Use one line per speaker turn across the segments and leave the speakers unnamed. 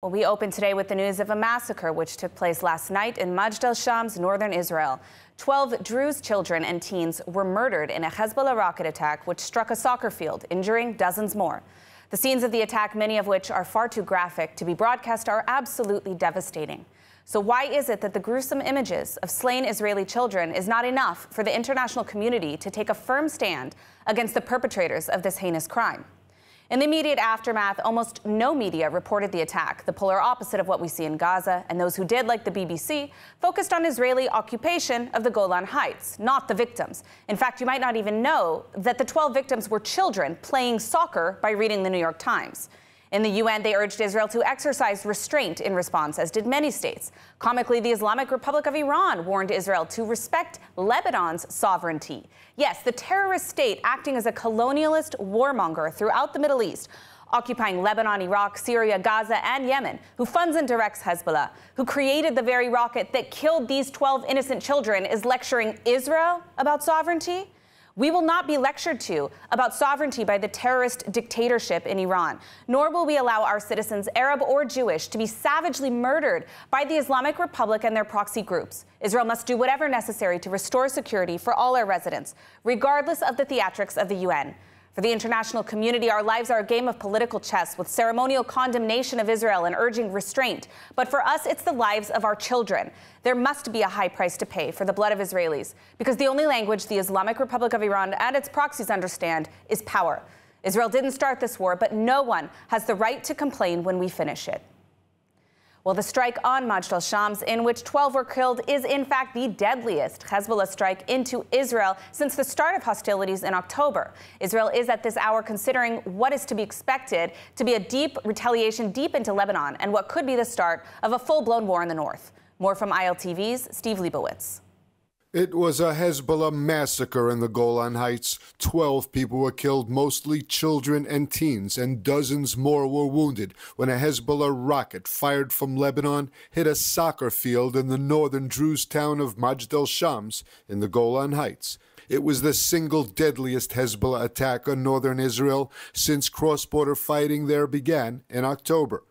Well, we open today with the news of a massacre which took place last night in Majd al-Sham's northern Israel. 12 Druze children and teens were murdered in a Hezbollah rocket attack which struck a soccer field, injuring dozens more. The scenes of the attack, many of which are far too graphic to be broadcast, are absolutely devastating. So why is it that the gruesome images of slain Israeli children is not enough for the international community to take a firm stand against the perpetrators of this heinous crime? In the immediate aftermath, almost no media reported the attack, the polar opposite of what we see in Gaza, and those who did, like the BBC, focused on Israeli occupation of the Golan Heights, not the victims. In fact, you might not even know that the 12 victims were children playing soccer by reading the New York Times. In the UN, they urged Israel to exercise restraint in response, as did many states. Comically, the Islamic Republic of Iran warned Israel to respect Lebanon's sovereignty. Yes, the terrorist state acting as a colonialist warmonger throughout the Middle East, occupying Lebanon, Iraq, Syria, Gaza, and Yemen, who funds and directs Hezbollah, who created the very rocket that killed these 12 innocent children, is lecturing Israel about sovereignty? We will not be lectured to about sovereignty by the terrorist dictatorship in Iran, nor will we allow our citizens, Arab or Jewish, to be savagely murdered by the Islamic Republic and their proxy groups. Israel must do whatever necessary to restore security for all our residents, regardless of the theatrics of the UN. For the international community, our lives are a game of political chess with ceremonial condemnation of Israel and urging restraint. But for us, it's the lives of our children. There must be a high price to pay for the blood of Israelis, because the only language the Islamic Republic of Iran and its proxies understand is power. Israel didn't start this war, but no one has the right to complain when we finish it. Well, the strike on Majd al-Shams, in which 12 were killed, is in fact the deadliest Hezbollah strike into Israel since the start of hostilities in October. Israel is at this hour considering what is to be expected to be a deep retaliation deep into Lebanon and what could be the start of a full-blown war in the north. More from ILTV's Steve Leibowitz.
It was a Hezbollah massacre in the Golan Heights. 12 people were killed, mostly children and teens, and dozens more were wounded when a Hezbollah rocket fired from Lebanon hit a soccer field in the northern Druze town of Majd al-Shams in the Golan Heights. It was the single deadliest Hezbollah attack on northern Israel since cross-border fighting there began in October.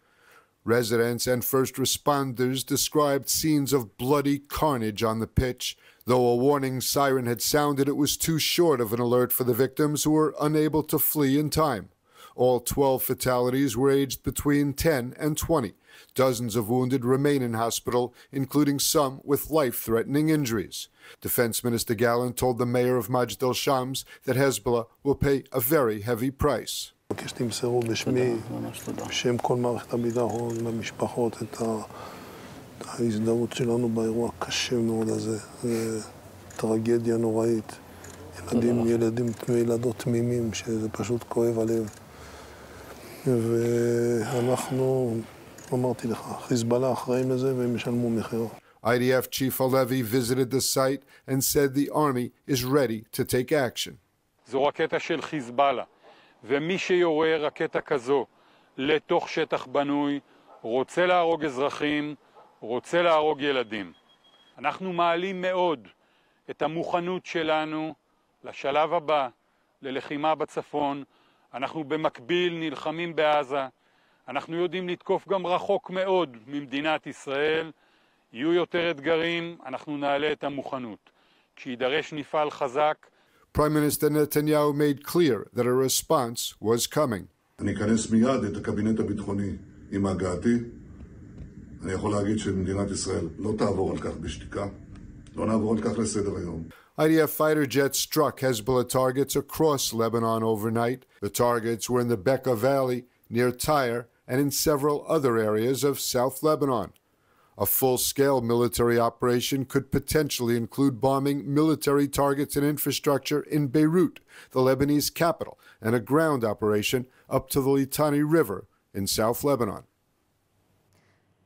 Residents and first responders described scenes of bloody carnage on the pitch. Though a warning siren had sounded, it was too short of an alert for the victims, who were unable to flee in time. All 12 fatalities were aged between 10 and 20. Dozens of wounded remain in hospital, including some with life-threatening injuries. Defense Minister Gallant told the mayor of Majd al-Shams that Hezbollah will pay a very heavy price.
מבקש שתמסרו בשמי, בשם כל מערכת הביטחון למשפחות את ההזדהות שלנו באירוע הקשה מאוד הזה. זה טרגדיה נוראית. ילדים וילדות תמימים, שזה פשוט כואב הלב. ואנחנו, אמרתי לך, חיזבאללה אחראים לזה והם ישלמו מחיר.
IDF Chief ILTV visited the site and said the army is ready to take action.
זו רקטה של חיזבאללה. ומי שיורה רקטה כזו לתוך שטח בנוי רוצה להרוג אזרחים, רוצה להרוג ילדים. אנחנו מעלים מאוד את המוכנות שלנו לשלב הבא, ללחימה בצפון. אנחנו במקביל נלחמים בעזה. אנחנו יודעים לתקוף גם רחוק מאוד ממדינת ישראל. יהיו יותר אתגרים, אנחנו נעלה את המוכנות. כשידרש נפעל חזק.
Prime Minister Netanyahu made clear that a response was coming.
אני אכנס מיד את הקבינט הביטחוני עם הגעתי. אני יכול להגיד שמדינת ישראל לא תעבור על כך בשתיקה. לא נעבור על כך לסדר היום.
IDF fighter jets struck Hezbollah targets across Lebanon overnight. The targets were in the Bekaa Valley, near Tyre, and in several other areas of South Lebanon. A full-scale military operation could potentially include bombing military targets and infrastructure in Beirut, the Lebanese capital, and a ground operation up to the Litani River in South Lebanon.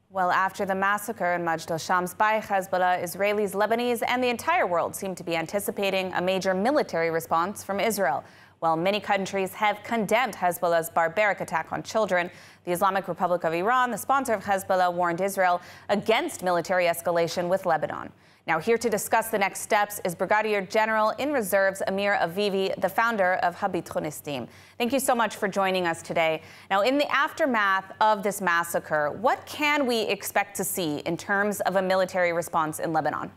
Well, after the massacre in Majd al-Shams by Hezbollah, Israelis, Lebanese, and the entire world seem to be anticipating a major military response from Israel. While many countries have condemned Hezbollah's barbaric attack on children, the Islamic Republic of Iran, the sponsor of Hezbollah, warned Israel against military escalation with Lebanon. Now, here to discuss the next steps is Brigadier General in Reserves Amir Avivi, the founder of Habitonistim. Thank you so much for joining us today. Now, in the aftermath of this massacre, what can we expect to see in terms of a military response in Lebanon?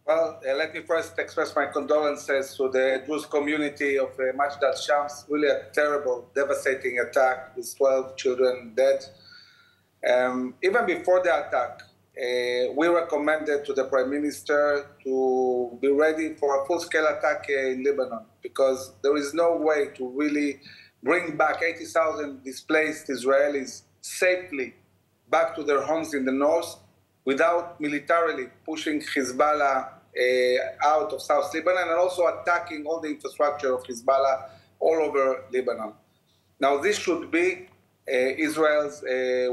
Well, let me first express my condolences to the Jewish community of Majd al-Shams. Really a terrible, devastating attack with 12 children dead. Even before the attack, we recommended to the Prime Minister to be ready for a full-scale attack in Lebanon, because there is no way to really bring back 80,000 displaced Israelis safely back to their homes in the north without militarily pushing Hezbollah out of South Lebanon and also attacking all the infrastructure of Hezbollah all over Lebanon. Now, this should be Israel's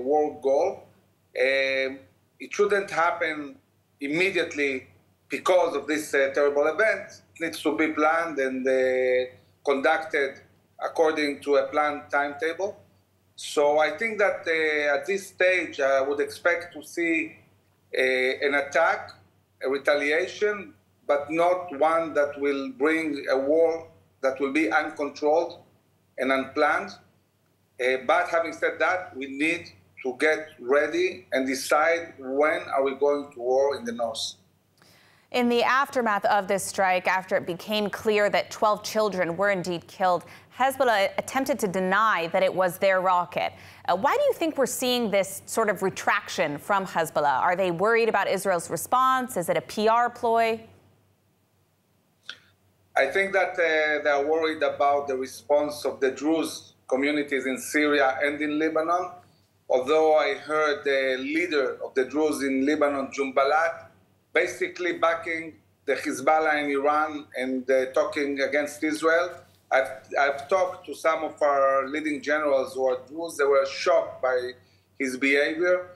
war goal. It shouldn't happen immediately because of this terrible event. It needs to be planned and conducted according to a planned timetable. So I think that at this stage, I would expect to see an attack, a retaliation, but not one that will bring a war that will be uncontrolled and unplanned. But having said that, we need to get ready and decide when are we going to war in the north.
In the aftermath of this strike, after it became clear that 12 children were indeed killed, Hezbollah attempted to deny that it was their rocket. Why do you think we're seeing this sort of retraction from Hezbollah? Are they worried about Israel's response? Is it a PR ploy?
I think that they are worried about the response of the Druze communities in Syria and in Lebanon. Although I heard the leader of the Druze in Lebanon, Jumbalat, basically backing the Hezbollah in Iran and talking against Israel. I've talked to some of our leading generals who are Druze. They were shocked by his behavior.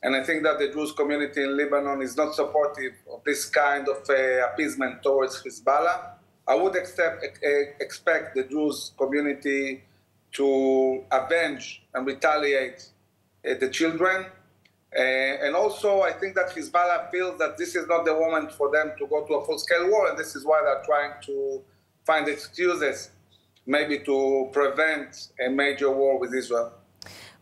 And I think that the Druze community in Lebanon is not supportive of this kind of appeasement towards Hezbollah. I would expect the Druze community to avenge and retaliate the children. And also, I think that Hezbollah feels that this is not the moment for them to go to a full-scale war, and this is why they're trying to find excuses, maybe to prevent a major war with Israel.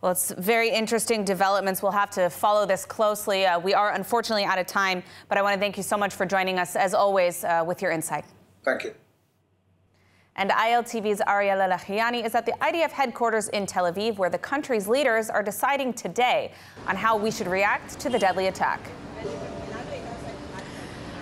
Well, it's very interesting developments. We'll have to follow this closely. We are unfortunately out of time, but I want to thank you so much for joining us, as always, with your insight.
Thank you.
And ILTV's Ariella Lachiani is at the IDF headquarters in Tel Aviv, where the country's leaders are deciding today on how we should react to the deadly attack.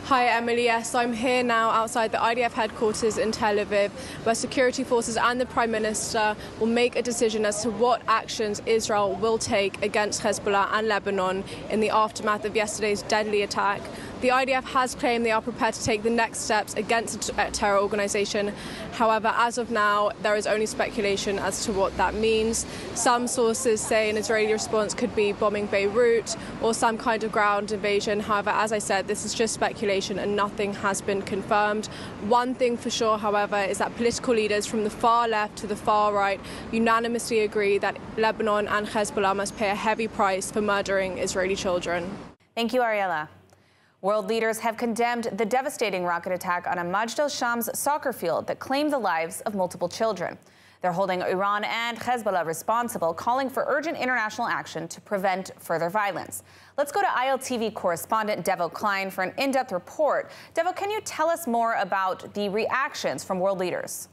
Hi, Emily. Yes, I'm here now outside the IDF headquarters in Tel Aviv, where security forces and the Prime Minister will make a decision as to what actions Israel will take against Hezbollah and Lebanon in the aftermath of yesterday's deadly attack. The IDF has claimed they are prepared to take the next steps against a terror organisation. However, as of now, there is only speculation as to what that means. Some sources say an Israeli response could be bombing Beirut or some kind of ground invasion. However, as I said, this is just speculation and nothing has been confirmed. One thing for sure, however, is that political leaders from the far left to the far right unanimously agree that Lebanon and Hezbollah must pay a heavy price for murdering Israeli children.
Thank you, Ariella. World leaders have condemned the devastating rocket attack on a Majd al-Shams soccer field that claimed the lives of multiple children. They're holding Iran and Hezbollah responsible, calling for urgent international action to prevent further violence. Let's go to ILTV correspondent Devo Klein for an in-depth report. Devo, can you tell us more about the reactions from world leaders?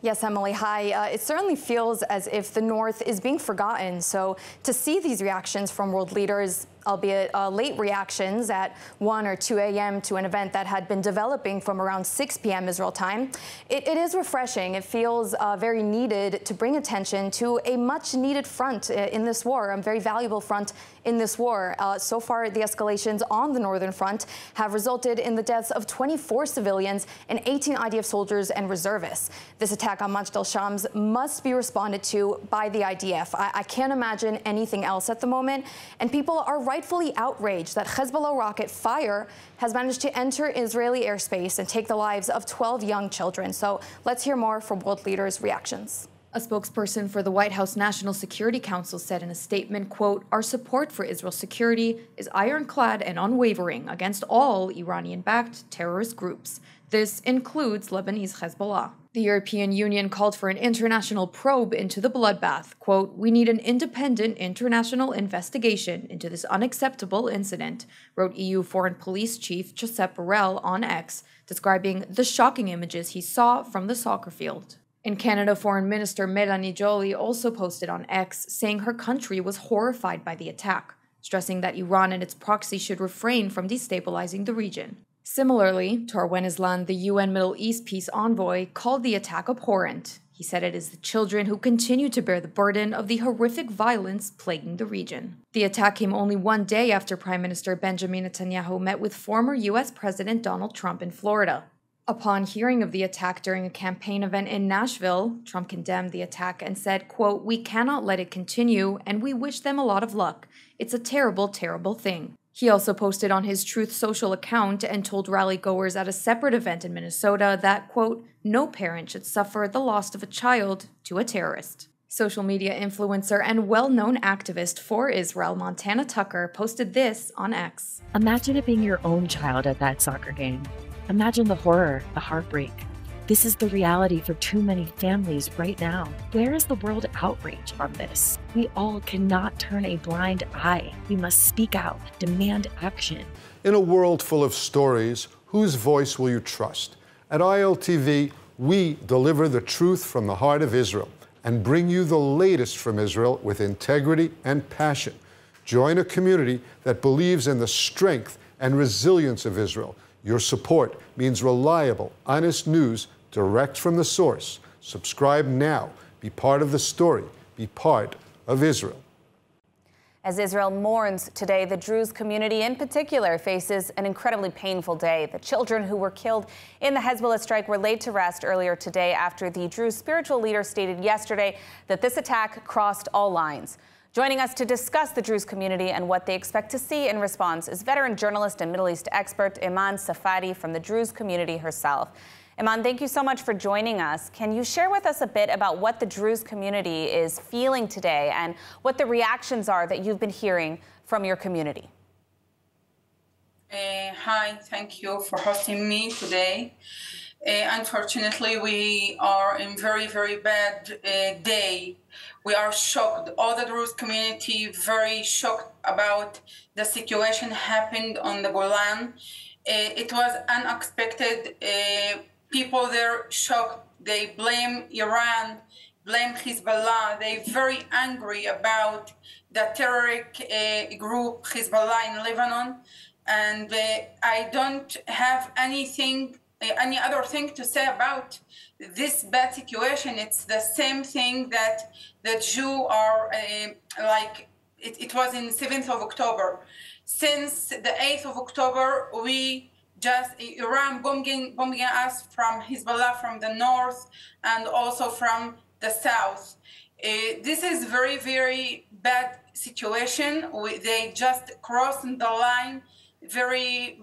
Yes, Emily, hi. It certainly feels as if the North is being forgotten. So to see these reactions from world leaders, albeit late reactions at 1 or 2 a.m. to an event that had been developing from around 6 p.m. Israel time, it is refreshing. It feels very needed to bring attention to a much-needed front in this war, a very valuable front in this war. So far, the escalations on the northern front have resulted in the deaths of 24 civilians and 18 IDF soldiers and reservists. This attack on Majd al-Shams must be responded to by the IDF. I can't imagine anything else at the moment, and people are rightfully outraged that Hezbollah rocket fire has managed to enter Israeli airspace and take the lives of 12 young children. So let's hear more from world leaders' reactions. A spokesperson for the White House National Security Council said in a statement, quote, "Our support for Israel's security is ironclad and unwavering against all Iranian-backed terrorist groups. This includes Lebanese Hezbollah." The European Union called for an international probe into the bloodbath. Quote, "We need an independent international investigation into this unacceptable incident," wrote EU Foreign Police Chief Josep Borrell on X, describing the shocking images he saw from the soccer field. In Canada, Foreign Minister Mélanie Joly also posted on X, saying her country was horrified by the attack, stressing that Iran and its proxy should refrain from destabilizing the region. Similarly, Tarwen Islam, the UN Middle East peace envoy, called the attack abhorrent. He said it is the children who continue to bear the burden of the horrific violence plaguing the region. The attack came only one day after Prime Minister Benjamin Netanyahu met with former U.S. President Donald Trump in Florida. Upon hearing of the attack during a campaign event in Nashville, Trump condemned the attack and said, quote, "We cannot let it continue, and we wish them a lot of luck. It's a terrible, terrible thing." He also posted on his Truth Social account and told rally-goers at a separate event in Minnesota that, quote, "No parent should suffer the loss of a child to a terrorist." Social media influencer and well-known activist for Israel, Montana Tucker, posted this on X.
"Imagine it being your own child at that soccer game. Imagine the horror, the heartbreak. This is the reality for too many families right now. Where is the world outrage on this? We all cannot turn a blind eye. We must speak out, demand action."
In a world full of stories, whose voice will you trust? At ILTV, we deliver the truth from the heart of Israel and bring you the latest from Israel with integrity and passion. Join a community that believes in the strength and resilience of Israel. Your support means reliable, honest news direct from the source. Subscribe now. Be part of the story. Be part of Israel.
As Israel mourns today, the Druze community in particular faces an incredibly painful day. The children who were killed in the Hezbollah strike were laid to rest earlier today after the Druze spiritual leader stated yesterday that this attack crossed all lines. Joining us to discuss the Druze community and what they expect to see in response is veteran journalist and Middle East expert Iman Safadi from the Druze community herself. Iman, thank you so much for joining us. Can you share with us a bit about what the Druze community is feeling today and what the reactions are that you've been hearing from your community?
Hi, thank you for hosting me today. Unfortunately, we are in very, very bad day. We are shocked. All the Druze community very shocked about the situation happened on the Golan. It was unexpected. People there shocked. They blame Iran, blame Hezbollah. They're very angry about the terrorist group Hezbollah in Lebanon. And I don't have any other thing to say about this bad situation. It's the same thing that the Jews are like, it was in 7th of October. Since the 8th of October, Iran bombing us from Hezbollah from the north and also from the south. This is very, very bad situation. They just crossed the line very,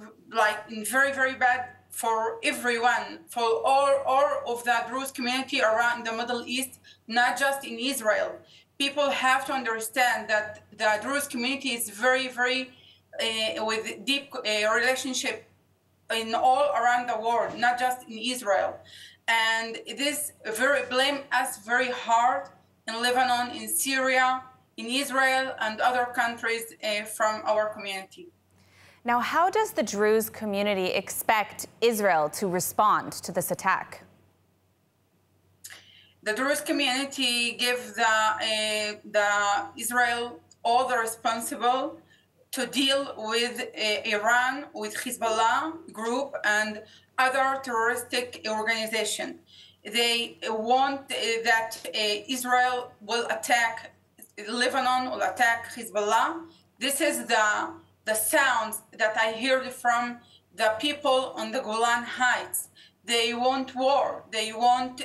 very bad for everyone, for all of the Druze community around the Middle East, not just in Israel. People have to understand that the Druze community is very, very with deep relationship in all around the world, not just in Israel. And this blame us very hard in Lebanon, in Syria, in Israel, and other countries from our community.
Now, how does the Druze community expect Israel to respond to this attack?
The Druze community give the Israel all the responsible to deal with Iran, with Hezbollah group and other terroristic organization. They want that Israel will attack Lebanon, will attack Hezbollah. This is the sounds that I heard from the people on the Golan Heights. They want war. They want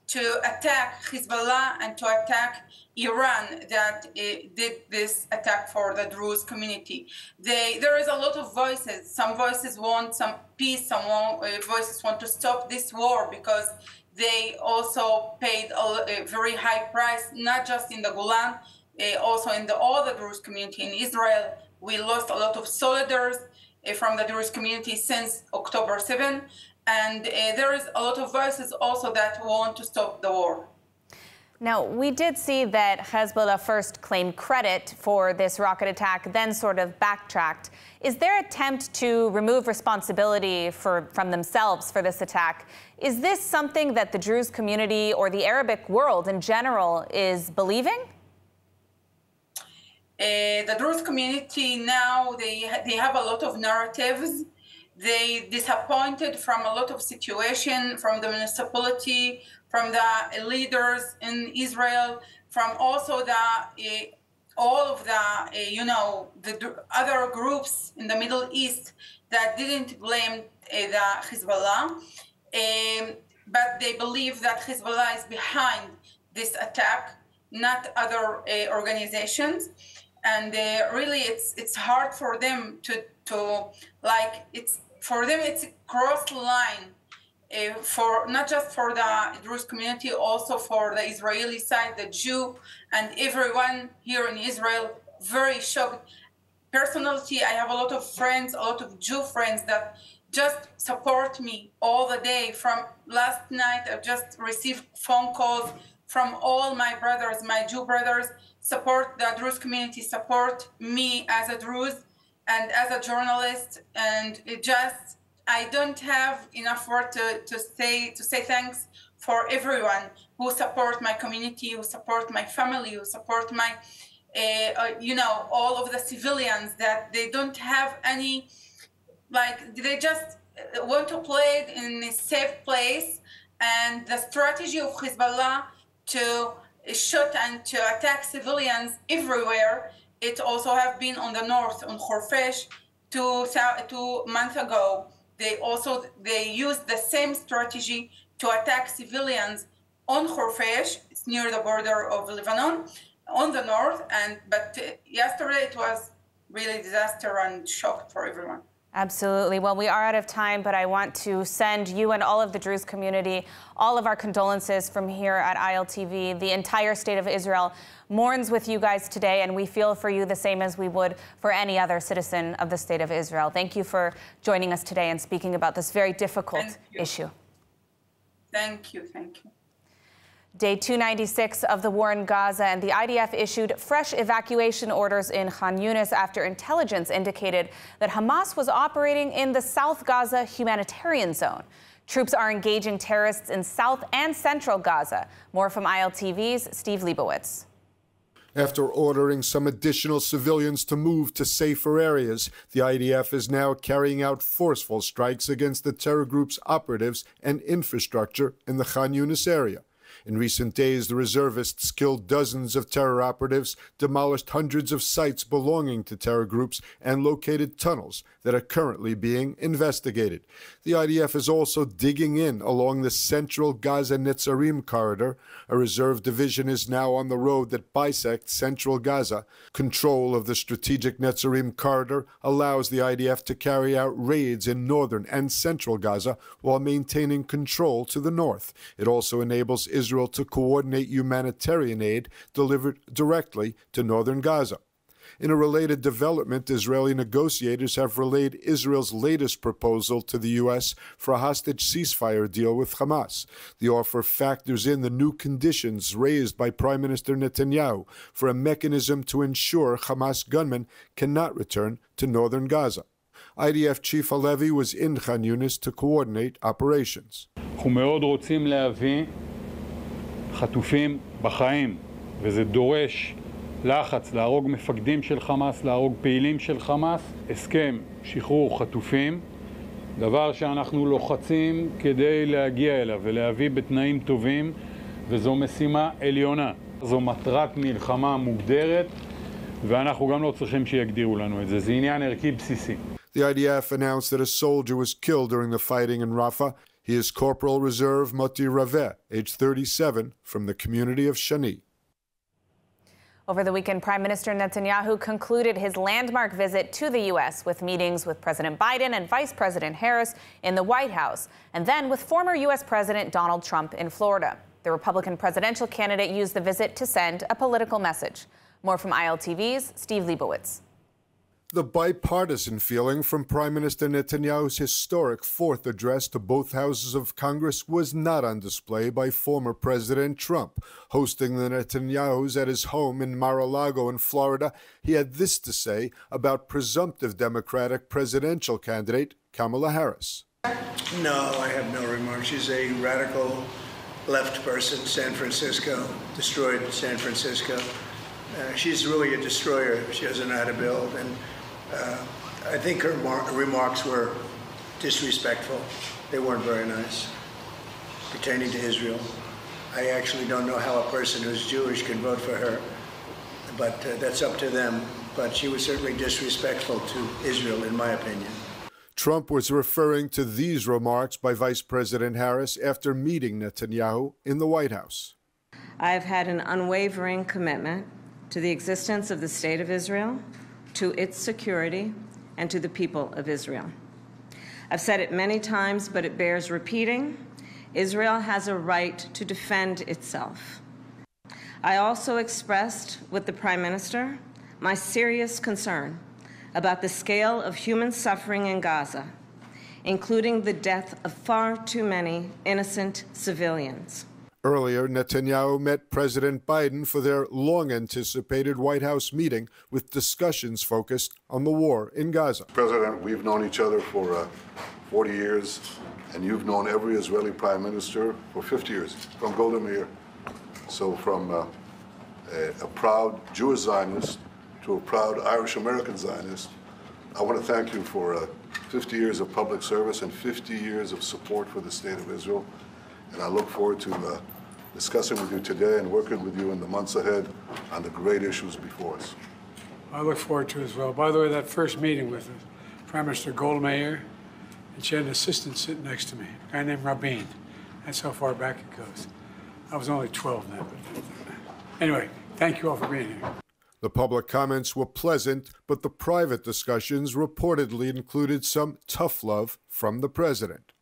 to attack Hezbollah and to attack Iran that did this attack for the Druze community. There is a lot of voices. Some voices want some peace, some voices want to stop this war because they also paid a very high price, not just in the Golan, also in all the Druze community in Israel. We lost a lot of soldiers from the Druze community since October 7, and there is a lot of voices also that want to stop the war.
Now, we did see that Hezbollah first claimed credit for this rocket attack, then sort of backtracked. Is their attempt to remove responsibility from themselves for this attack, is this something that the Druze community or the Arabic world in general is believing?
The Druze community now, they have a lot of narratives. They disappointed from a lot of situation, from the municipality, from the leaders in Israel, from also the all of the the other groups in the Middle East that didn't blame the Hezbollah, but they believe that Hezbollah is behind this attack, not other organizations. And really, it's hard for them to for them it's cross line. For not just for the Druze community, also for the Israeli side, the Jew, and everyone here in Israel, very shocked. Personally, I have a lot of friends, a lot of Jew friends that just support me all the day. From last night, I've just received phone calls from all my brothers, my Jew brothers, support the Druze community, support me as a Druze and as a journalist, and it just, I don't have enough word to say thanks for everyone who support my community, who support my family, who support my, all of the civilians that they don't have any, they just want to play it in a safe place. And the strategy of Hezbollah to shoot and to attack civilians everywhere, it also have been on the north, on Khorfash, 2 months ago. They used the same strategy to attack civilians on Khorfash. It's near the border of Lebanon, on the north. But yesterday it was really disaster and shock for everyone.
Absolutely. Well, we are out of time, but I want to send you and all of the Druze community all of our condolences from here at ILTV. The entire state of Israel mourns with you guys today, and we feel for you the same as we would for any other citizen of the state of Israel. Thank you for joining us today and speaking about this very difficult issue.
Thank you. Thank you.
Day 296 of the war in Gaza, and the IDF issued fresh evacuation orders in Khan Yunis after intelligence indicated that Hamas was operating in the South Gaza humanitarian zone. Troops are engaging terrorists in South and Central Gaza. More from ILTV's Steve Leibowitz.
After ordering some additional civilians to move to safer areas, the IDF is now carrying out forceful strikes against the terror group's operatives and infrastructure in the Khan Yunis area. In recent days, the reservists killed dozens of terror operatives, demolished hundreds of sites belonging to terror groups, and located tunnels that are currently being investigated. The IDF is also digging in along the central Gaza-Netzarim corridor. A reserve division is now on the road that bisects central Gaza. Control of the strategic Netzarim corridor allows the IDF to carry out raids in northern and central Gaza while maintaining control to the north. It also enables Israel to coordinate humanitarian aid delivered directly to northern Gaza. In a related development, Israeli negotiators have relayed Israel's latest proposal to the U.S. for a hostage ceasefire deal with Hamas. The offer factors in the new conditions raised by Prime Minister Netanyahu for a mechanism to ensure Hamas gunmen cannot return to northern Gaza. IDF Chief Halevi was in Khan Yunis to coordinate operations.
אנחנו מאוד רוצים להביא חטופים בחיים, וזה דורש לחץ להרוג מפקדים של חמאס, להרוג פעילים של חמאס, הסכם שחרור חטופים, דבר שאנחנו לוחצים כדי להגיע אליו ולהביא בתנאים טובים, וזו משימה עליונה. זו מטרת מלחמה מוגדרת, ואנחנו גם לא צריכים שיגדירו לנו את זה. זה עניין ערכי בסיסי.
The IDF announced that a soldier was killed during the fighting in Rafah. He is Corporal Reserve Moti Raveh, age 37, from the community of Shani.
Over the weekend, Prime Minister Netanyahu concluded his landmark visit to the U.S. with meetings with President Biden and Vice President Harris in the White House, and then with former U.S. President Donald Trump in Florida. The Republican presidential candidate used the visit to send a political message. More from ILTV's Steve Leibowitz.
The bipartisan feeling from Prime Minister Netanyahu's historic fourth address to both houses of Congress was not on display by former President Trump. Hosting the Netanyahus at his home in Mar-a-Lago in Florida, he had this to say about presumptive Democratic presidential candidate Kamala Harris.
No, I have no remarks. She's a radical left person. San Francisco, destroyed San Francisco. She's really a destroyer. She doesn't know how to build. And I think her remarks were disrespectful. They weren't very nice, pertaining to Israel. I actually don't know how a person who's Jewish can vote for her, but that's up to them. But she was certainly disrespectful to Israel, in my opinion.
Trump was referring to these remarks by Vice President Harris after meeting Netanyahu in the White House.
I've had an unwavering commitment to the existence of the State of Israel, to its security, and to the people of Israel. I've said it many times, but it bears repeating. Israel has a right to defend itself. I also expressed with the Prime Minister my serious concern about the scale of human suffering in Gaza, including the death of far too many innocent civilians.
Earlier, Netanyahu met President Biden for their long-anticipated White House meeting with discussions focused on the war in Gaza.
President, we've known each other for 40 years, and you've known every Israeli prime minister for 50 years, from Golda Meir. So from a proud Jewish Zionist to a proud Irish-American Zionist, I want to thank you for 50 years of public service and 50 years of support for the State of Israel. And I look forward to discussing with you today and working with you in the months ahead on the great issues before us.
I look forward to it as well. By the way, that first meeting with Prime Minister Golda Meir, and she had an assistant sitting next to me, a guy named Rabin. That's how far back it goes. I was only 12 then. Anyway, thank you all for being here.
The public comments were pleasant, but the private discussions reportedly included some tough love from the president.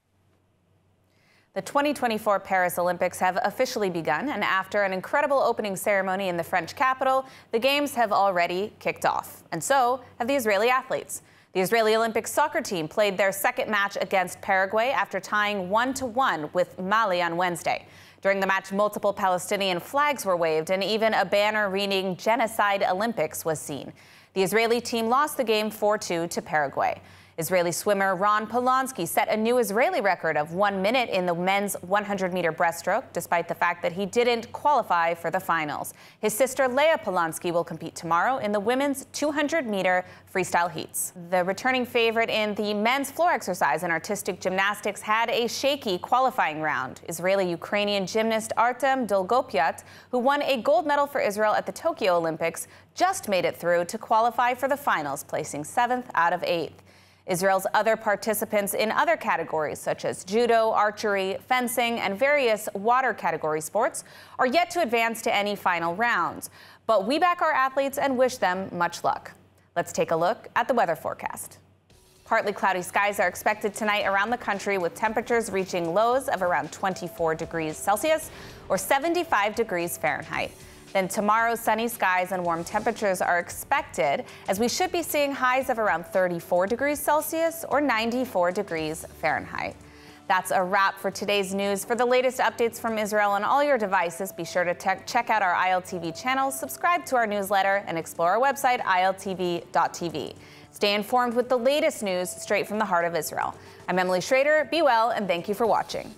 The 2024 Paris Olympics have officially begun, and after an incredible opening ceremony in the French capital, the Games have already kicked off. And so have the Israeli athletes. The Israeli Olympic soccer team played their second match against Paraguay after tying 1-1 with Mali on Wednesday. During the match, multiple Palestinian flags were waved, and even a banner reading Genocide Olympics was seen. The Israeli team lost the game 4-2 to Paraguay. Israeli swimmer Ron Polonsky set a new Israeli record of 1 minute in the men's 100-meter breaststroke, despite the fact that he didn't qualify for the finals. His sister Leah Polonsky will compete tomorrow in the women's 200-meter freestyle heats. The returning favorite in the men's floor exercise and artistic gymnastics had a shaky qualifying round. Israeli-Ukrainian gymnast Artem Dolgopyat, who won a gold medal for Israel at the Tokyo Olympics, just made it through to qualify for the finals, placing 7th out of 8th. Israel's other participants in other categories, such as judo, archery, fencing, and various water category sports, are yet to advance to any final rounds. But we back our athletes and wish them much luck. Let's take a look at the weather forecast. Partly cloudy skies are expected tonight around the country, with temperatures reaching lows of around 24 degrees Celsius or 75 degrees Fahrenheit. Then tomorrow, sunny skies and warm temperatures are expected, as we should be seeing highs of around 34 degrees Celsius or 94 degrees Fahrenheit. That's a wrap for today's news. For the latest updates from Israel on all your devices, be sure to check out our ILTV channel, subscribe to our newsletter, and explore our website, iltv.tv. Stay informed with the latest news straight from the heart of Israel. I'm Emily Schrader. Be well, and thank you for watching.